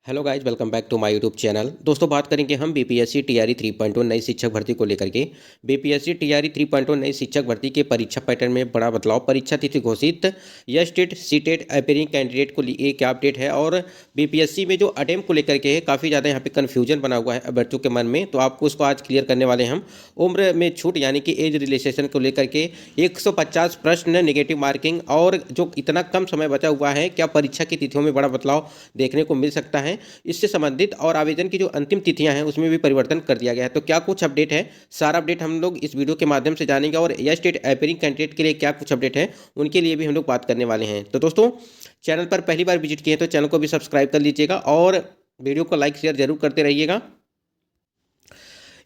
Hello guys, welcome back to my YouTube channel. दोस्तों, बात करेंगे हम बीपीएससी टीआरई 3.0 नई शिक्षक भर्ती को लेकर के। बीपीएससी टीआरई 3.0 नई शिक्षक भर्ती के परीक्षा पैटर्न में बड़ा बदलाव। परीक्षा तिथि घोषित। यह स्टेट सीटेट अपेयरिंग कैंडिडेट को लिए क्या अपडेट है और बीपीएससी में जो अटेम्प्ट को लेकर के है काफ़ी ज़्यादा यहाँ पे कन्फ्यूजन बना हुआ है अभ्यर्थियों के मन में, तो आपको उसको आज क्लियर करने वाले हम। उम्र में छूट यानी कि एज रिलैक्सेशन को लेकर के 150 प्रश्न, नेगेटिव मार्किंग और जो इतना कम समय बचा हुआ है, क्या परीक्षा की तिथियों में बड़ा बदलाव देखने को मिल सकता है। इससे संबंधित और आवेदन की जो अंतिम तिथियां हैं उसमें भी परिवर्तन कर दिया गया है। तो क्या कुछ अपडेट है, सारा अपडेट हम लोग इस वीडियो के माध्यम से जानेंगे और यह स्टेट अपेयरिंग कैंडिडेट के लिए क्या कुछ अपडेट है उनके लिए भी हम लोग बात करने वाले हैं। तो दोस्तों, चैनल पर पहली बार विजिट किए तो चैनल को भी सब्सक्राइब कर लीजिएगा और वीडियो को लाइक शेयर जरूर करते रहिएगा।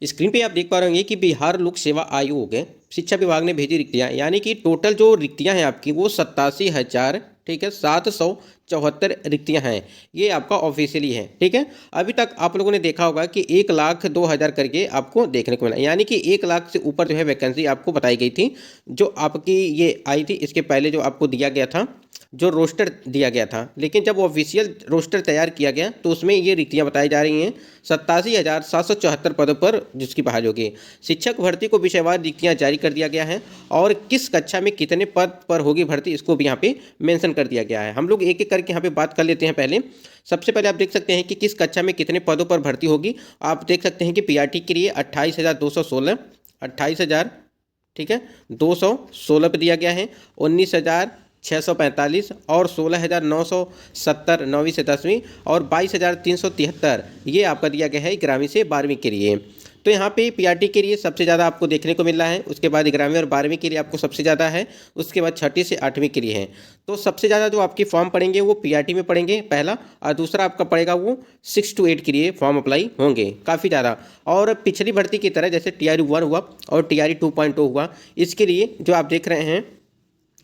स्क्रीन पे आप देख पा रहे होंगे कि बिहार लोक सेवा आयोग शिक्षा विभाग ने भेजी रिक्तियाँ, यानी कि टोटल जो रिक्तियाँ हैं आपकी वो 87,000, ठीक है, 774 रिक्तियाँ हैं। ये आपका ऑफिशियली है, ठीक है। अभी तक आप लोगों ने देखा होगा कि 1,02,000 करके आपको देखने को मिला, यानी कि 1,00,000 से ऊपर जो है वैकेंसी आपको बताई गई थी। जो आपकी ये आई थी इसके पहले जो आपको दिया गया था, जो रोस्टर दिया गया था, लेकिन जब ऑफिशियल रोस्टर तैयार किया गया तो उसमें ये रिक्तियाँ बताई जा रही हैं 87,774 पदों पर जिसकी बहाली होगी। शिक्षक भर्ती को विषयवार रिक्तियाँ जारी कर दिया गया है और किस कक्षा में कितने पद पर होगी भर्ती इसको भी यहाँ पे मेंशन कर दिया गया है। हम लोग एक एक करके यहाँ पे बात कर लेते हैं। पहले सबसे पहले आप देख सकते हैं कि किस कक्षा में कितने पदों पर भर्ती होगी। आप देख सकते हैं कि पीआरटी के लिए 28,216, 28,000, ठीक है, 216 पे दिया गया है, 19,645 और 16,970 9वीं से 10वीं और 22,373 ये आपका दिया गया है 11वीं से 12वीं के लिए। तो यहाँ पे पीआरटी के लिए सबसे ज़्यादा आपको देखने को मिल रहा है, उसके बाद 11वीं और 12वीं के लिए आपको सबसे ज़्यादा है, उसके बाद 6ठी से 8वीं के लिए है। तो सबसे ज़्यादा जो आपकी फॉर्म पड़ेंगे वो पीआरटी में पड़ेंगे पहला, और दूसरा आपका पड़ेगा वो 6 to 8 के लिए फॉर्म अप्लाई होंगे काफ़ी ज़्यादा। और पिछली भर्ती की तरह जैसे टीआरई 1 हुआ और टीआरई 2.0 हुआ, इसके लिए जो आप देख रहे हैं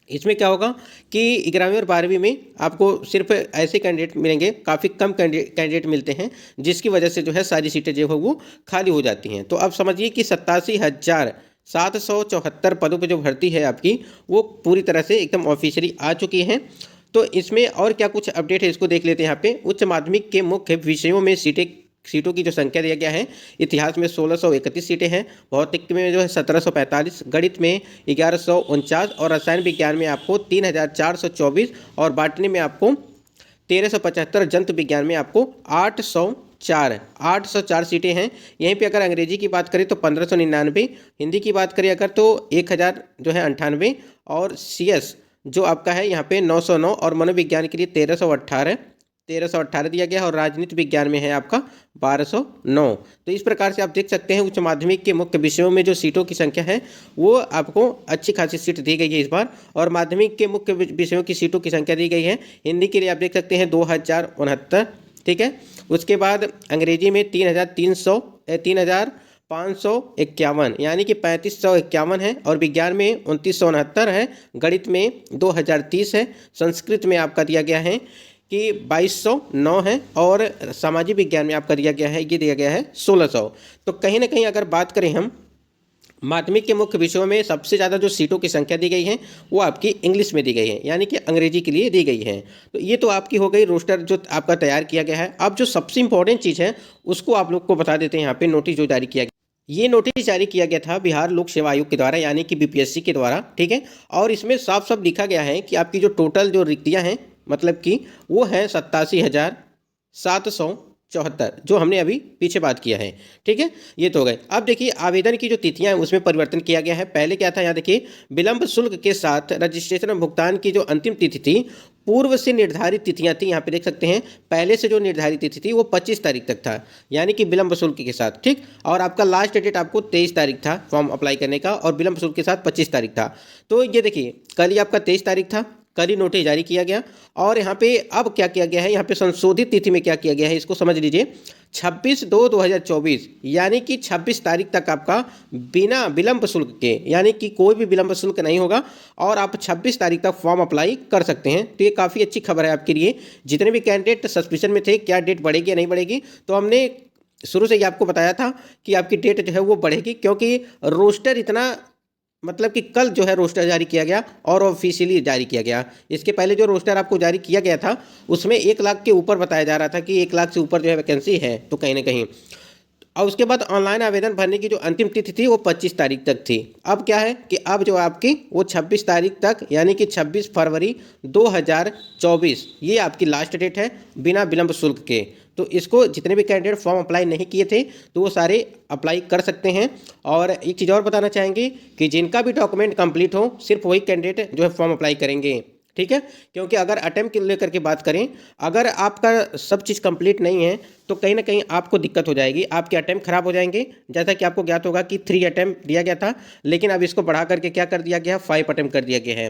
इसमें क्या होगा कि 11वीं और 12वीं में आपको सिर्फ ऐसे कैंडिडेट मिलेंगे, काफ़ी कम कैंडिडेट मिलते हैं, जिसकी वजह से जो है सारी सीटें जो है वो खाली हो जाती हैं। तो अब समझिए कि 87,774 पदों पर जो भर्ती है आपकी वो पूरी तरह से एकदम ऑफिशियली आ चुकी है। तो इसमें और क्या कुछ अपडेट है इसको देख लेते हैं। यहाँ पे उच्च माध्यमिक के मुख्य विषयों में सीटों की जो संख्या दिया गया है, इतिहास में 1631 सीटें हैं, भौतिक में जो है 1745, गणित में 1149 और रसायन विज्ञान में आपको 3,424 और बॉटनी में आपको 1,375, जंतु विज्ञान में आपको 804 सीटें हैं। यहीं पे अगर अंग्रेजी की बात करें तो 1599, हिंदी की बात करें अगर तो 1,000 जो है 98 और सीएस जो आपका है यहाँ पे 909 और मनोविज्ञान के लिए 1,318 दिया गया है और राजनीति विज्ञान में है आपका 1,209। तो इस प्रकार से आप देख सकते हैं उच्च माध्यमिक के मुख्य विषयों में जो सीटों की संख्या है वो आपको अच्छी खासी सीट दी गई है इस बार, और माध्यमिक के मुख्य विषयों की सीटों की संख्या दी गई है। हिंदी के लिए आप देख सकते हैं 2,069, ठीक है। उसके बाद अंग्रेजी में 3,551 यानी कि 3,551 है, और विज्ञान में 2,969 है, गणित में 2,030 है, संस्कृत में आपका दिया गया है कि 2,209 है, और सामाजिक विज्ञान में आपका दिया गया है, ये दिया गया है 1,600। तो कहीं ना कहीं अगर बात करें हम माध्यमिक के मुख्य विषयों में सबसे ज़्यादा जो सीटों की संख्या दी गई है वो आपकी इंग्लिश में दी गई है, यानी कि अंग्रेजी के लिए दी गई है। तो ये तो आपकी हो गई रोस्टर जो आपका तैयार किया गया है। अब जो सबसे इंपॉर्टेंट चीज़ है उसको आप लोग को बता देते हैं। यहाँ पे नोटिस जो जारी किया गया, ये नोटिस जारी किया गया था बिहार लोक सेवा आयोग के द्वारा, यानी कि बीपीएससी के द्वारा, ठीक है। और इसमें साफ साफ लिखा गया है कि आपकी जो टोटल जो रिक्तियाँ हैं मतलब कि वो है 87,774 जो हमने अभी पीछे बात किया है, ठीक है। ये तो हो गए। अब देखिए आवेदन की जो तिथियां हैं उसमें परिवर्तन किया गया है। पहले क्या था, यहाँ देखिए विलंब शुल्क के साथ रजिस्ट्रेशन और भुगतान की जो अंतिम तिथि थी पूर्व से निर्धारित तिथियां थी, यहाँ पे देख सकते हैं पहले से जो निर्धारित तिथि थी वो 25 तारीख तक था, यानी कि विलंब शुल्क के साथ, ठीक। और आपका लास्ट डेट आपको 23 तारीख था फॉर्म अप्लाई करने का, और विलंब शुल्क के साथ 25 तारीख था। तो ये देखिए कल ही आपका 23 तारीख था, कल ही नोटिस जारी किया गया। और यहाँ पे अब क्या किया गया है, यहाँ पे संशोधित तिथि में क्या किया गया है इसको समझ लीजिए। 26/2/2024 यानी कि 26 तारीख तक आपका बिना विलंब शुल्क के, यानी कि कोई भी विलंब शुल्क नहीं होगा, और आप 26 तारीख तक फॉर्म अप्लाई कर सकते हैं। तो ये काफ़ी अच्छी खबर है आपके लिए। जितने भी कैंडिडेट सस्पेंशन में थे क्या डेट बढ़ेगी या नहीं बढ़ेगी, तो हमने शुरू से ही आपको बताया था कि आपकी डेट जो है वो बढ़ेगी, क्योंकि रोस्टर इतना मतलब कि कल जो है रोस्टर जारी किया गया और ऑफिशियली जारी किया गया। इसके पहले जो रोस्टर आपको जारी किया गया था उसमें 1 लाख के ऊपर बताया जा रहा था कि 1 लाख से ऊपर जो है वैकेंसी है, तो कहीं ना कहीं। और उसके बाद ऑनलाइन आवेदन भरने की जो अंतिम तिथि थी वो 25 तारीख तक थी। अब क्या है कि अब जो आपकी वो 26 तारीख तक, यानी कि 26 फरवरी 2024 ये आपकी लास्ट डेट है बिना विलंब शुल्क के। तो इसको जितने भी कैंडिडेट फॉर्म अप्लाई नहीं किए थे तो वो सारे अप्लाई कर सकते हैं। और एक चीज़ और बताना चाहेंगे कि जिनका भी डॉक्यूमेंट कंप्लीट हो सिर्फ वही कैंडिडेट जो है फॉर्म अप्लाई करेंगे, ठीक है। क्योंकि अगर अटेम्प्ट के लेकर के बात करें, अगर आपका सब चीज़ कंप्लीट नहीं है तो कहीं ना कहीं आपको दिक्कत हो जाएगी, आपके अटेम्प्ट खराब हो जाएंगे। जैसा कि आपको ज्ञात होगा कि 3 अटेम्प्ट दिया गया था, लेकिन अब इसको बढ़ा करके क्या कर दिया गया, 5 अटेम्प्ट कर दिया गया है।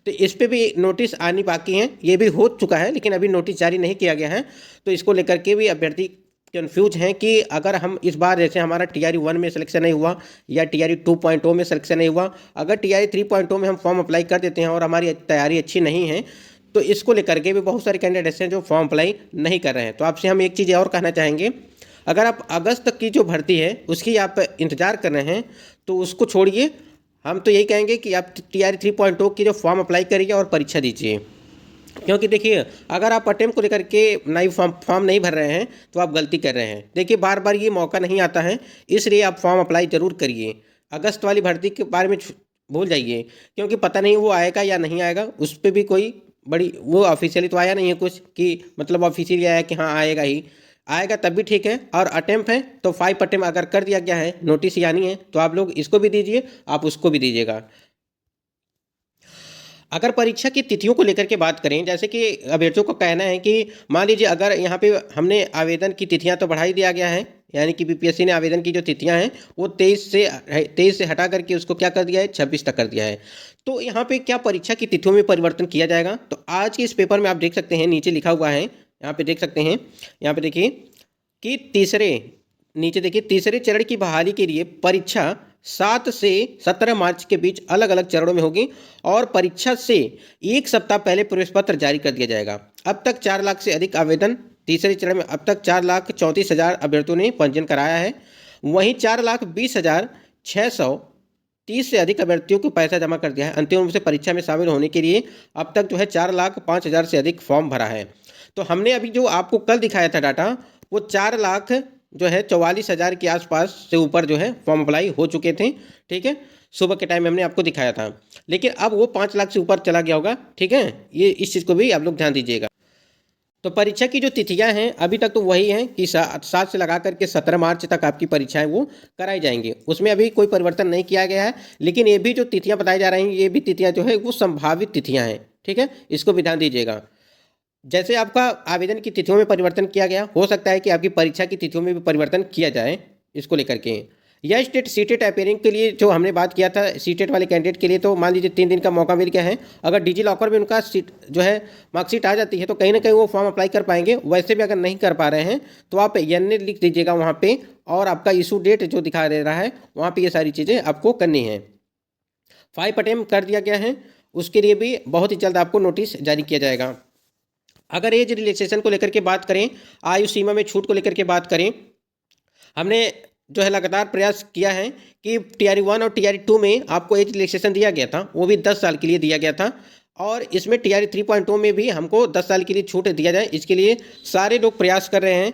तो इस पर भी नोटिस आनी बाकी है, ये भी हो चुका है लेकिन अभी नोटिस जारी नहीं किया गया है। तो इसको लेकर के भी अभ्यर्थी कन्फ्यूज हैं कि अगर हम इस बार जैसे हमारा TRE 1 में सिलेक्शन नहीं हुआ या TRE 2.0 में सिलेक्शन नहीं हुआ, अगर TRE 3.0 में हम फॉर्म अप्लाई कर देते हैं और हमारी तैयारी अच्छी नहीं है तो इसको लेकर के भी बहुत सारे कैंडिडेट ऐसे हैं जो फॉर्म अप्लाई नहीं कर रहे हैं। तो आपसे हम एक चीज़ और कहना चाहेंगे, अगर आप अगस्त तक की जो भर्ती है उसकी आप इंतज़ार कर रहे हैं तो उसको छोड़िए। हम तो यही कहेंगे कि आप TRE 3.0 की जो फॉर्म अप्लाई करिए और परीक्षा दीजिए। क्योंकि देखिए, अगर आप अटेम्प्ट को लेकर के नई फॉर्म नहीं भर रहे हैं तो आप गलती कर रहे हैं। देखिए, बार बार ये मौका नहीं आता है, इसलिए आप फॉर्म अप्लाई ज़रूर करिए। अगस्त वाली भर्ती के बारे में भूल जाइए, क्योंकि पता नहीं वो आएगा या नहीं आएगा, उस पर भी कोई बड़ी वो ऑफिशियली तो आया नहीं है कुछ कि मतलब ऑफिशियली आया कि हाँ आएगा ही, आएगा तब भी ठीक है। और अटेम्प्ट है तो 5 अटेम्प्ट अगर कर दिया गया है, नोटिस यानी है, तो आप लोग इसको भी दीजिए, आप उसको भी दीजिएगा। अगर परीक्षा की तिथियों को लेकर के बात करें, जैसे कि अभ्यर्थियों को कहना है कि मान लीजिए अगर यहाँ पे हमने आवेदन की तिथियाँ तो बढ़ा ही दिया गया है, यानी कि BPSC ने आवेदन की जो तिथियाँ हैं वो 23 से हटा करके उसको क्या कर दिया है, 26 तक कर दिया है। तो यहाँ पे क्या परीक्षा की तिथियों में परिवर्तन किया जाएगा? तो आज के इस पेपर में आप देख सकते हैं, नीचे लिखा हुआ है, यहाँ पे देख सकते हैं, यहाँ पे देखिए कि नीचे देखिए तीसरे चरण की बहाली के लिए परीक्षा 7 से 17 मार्च के बीच अलग अलग चरणों में होगी और परीक्षा से 1 सप्ताह पहले प्रवेश पत्र जारी कर दिया जाएगा। अब तक 4 लाख से अधिक आवेदन, तीसरे चरण में अब तक 4,34,000 अभ्यर्थियों ने पंजीयन कराया है। वहीं 4,20,630 से अधिक अभ्यर्थियों को पैसा जमा कर दिया है। अंतिम रूप से परीक्षा में शामिल होने के लिए अब तक जो है 4,05,000 से अधिक फॉर्म भरा है। तो हमने अभी जो आपको कल दिखाया था डाटा, वो 4 लाख जो है 44,000 के आसपास से ऊपर जो है फॉर्म अप्लाई हो चुके थे, ठीक है। सुबह के टाइम में हमने आपको दिखाया था, लेकिन अब वो 5 लाख से ऊपर चला गया होगा, ठीक है। ये इस चीज़ को भी आप लोग ध्यान दीजिएगा। तो परीक्षा की जो तिथियां हैं अभी तक तो वही हैं कि 7 से लगा करके 17 मार्च तक आपकी परीक्षाएं वो कराई जाएंगी, उसमें अभी कोई परिवर्तन नहीं किया गया है। लेकिन ये भी जो तिथियां बताई जा रही हैं, ये भी तिथियां जो है वो संभावित तिथियां हैं, ठीक है, इसको भी ध्यान दीजिएगा। जैसे आपका आवेदन की तिथियों में परिवर्तन किया गया, हो सकता है कि आपकी परीक्षा की तिथियों में भी परिवर्तन किया जाए इसको लेकर के। या सीटेट अपेयरिंग के लिए जो हमने बात किया था, सीटेट वाले कैंडिडेट के लिए तो मान लीजिए 3 दिन का मौका मिल गया है। अगर डिजी लॉकर में उनका सीट जो है मार्कशीट आ जाती है तो कहीं ना कहीं वो फॉर्म अप्लाई कर पाएंगे। वैसे भी अगर नहीं कर पा रहे हैं तो आप एन लिख दीजिएगा वहाँ पे, और आपका इशू डेट जो दिखा दे रहा है वहाँ पे ये सारी चीज़ें आपको करनी है। 5 अटेम्प्ट कर दिया गया है, उसके लिए भी बहुत ही जल्द आपको नोटिस जारी किया जाएगा। अगर एज रिलैक्सेशन को लेकर के बात करें, आयु सीमा में छूट को लेकर के बात करें, हमने जो है लगातार प्रयास किया है कि TRE 1 और TRE 2 में आपको एज रिलैक्सेशन दिया गया था, वो भी 10 साल के लिए दिया गया था। और इसमें TRE 3.0 में भी हमको 10 साल के लिए छूट दिया जाए, इसके लिए सारे लोग प्रयास कर रहे हैं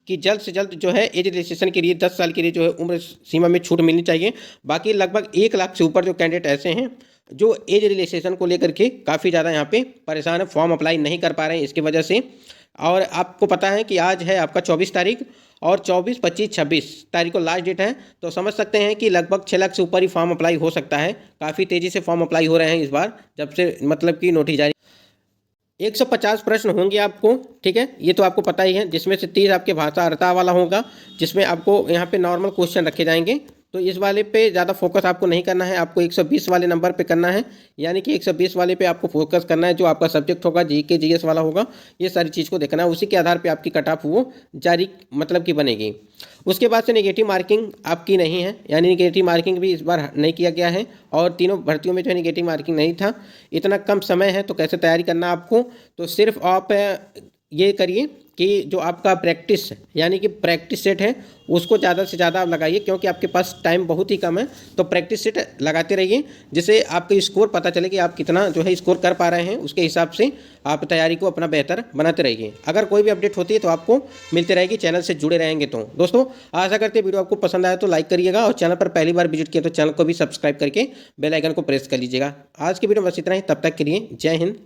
कि जल्द से जल्द जो है एज रिलैक्सेशन के लिए 10 साल के लिए जो है उम्र सीमा में छूट मिलनी चाहिए। बाकी लगभग 1 लाख से ऊपर जो कैंडिडेट ऐसे हैं जो एज रिलैक्सेशन को लेकर के काफ़ी ज़्यादा यहाँ पे परेशान है, फॉर्म अप्लाई नहीं कर पा रहे हैं इसकी वजह से। और आपको पता है कि आज है आपका 24 तारीख और 24, 25, 26 तारीख को लास्ट डेट है, तो समझ सकते हैं कि लगभग 6 लाख से ऊपर ही फॉर्म अप्लाई हो सकता है। काफ़ी तेज़ी से फॉर्म अप्लाई हो रहे हैं इस बार, जब से मतलब कि नोटिस जारी। 150 प्रश्न होंगे आपको, ठीक है, ये तो आपको पता ही है, जिसमें से 30 आपके भाषा अर्ता वाला होगा, जिसमें आपको यहाँ पे नॉर्मल क्वेश्चन रखे जाएंगे। तो इस वाले पे ज़्यादा फोकस आपको नहीं करना है, आपको 120 वाले नंबर पे करना है, यानी कि 120 वाले पे आपको फोकस करना है। जो आपका सब्जेक्ट होगा GK GS वाला होगा, ये सारी चीज़ को देखना है, उसी के आधार पे आपकी कट ऑफ वो जारी मतलब की बनेगी। उसके बाद से नेगेटिव मार्किंग आपकी नहीं है, यानी नेगेटिव मार्किंग भी इस बार नहीं किया गया है, और तीनों भर्तियों में जो है नेगेटिव मार्किंग नहीं था। इतना कम समय है तो कैसे तैयारी करना आपको, तो सिर्फ आप ये करिए कि जो आपका प्रैक्टिस यानी कि प्रैक्टिस सेट है उसको ज़्यादा से ज़्यादा आप लगाइए, क्योंकि आपके पास टाइम बहुत ही कम है। तो प्रैक्टिस सेट लगाते रहिए, जिससे आपका स्कोर पता चले कि आप कितना जो है स्कोर कर पा रहे हैं। उसके हिसाब से आप तैयारी को अपना बेहतर बनाते रहिए। अगर कोई भी अपडेट होती है तो आपको मिलती रहेगी, चैनल से जुड़े रहेंगे। तो दोस्तों आशा करते हैं वीडियो आपको पसंद आया तो लाइक करिएगा, और चैनल पर पहली बार विजिट किया तो चैनल को भी सब्सक्राइब करके बेल आइकन को प्रेस कर लीजिएगा। आज की वीडियो बस इतना ही, तब तक के लिए जय हिंद।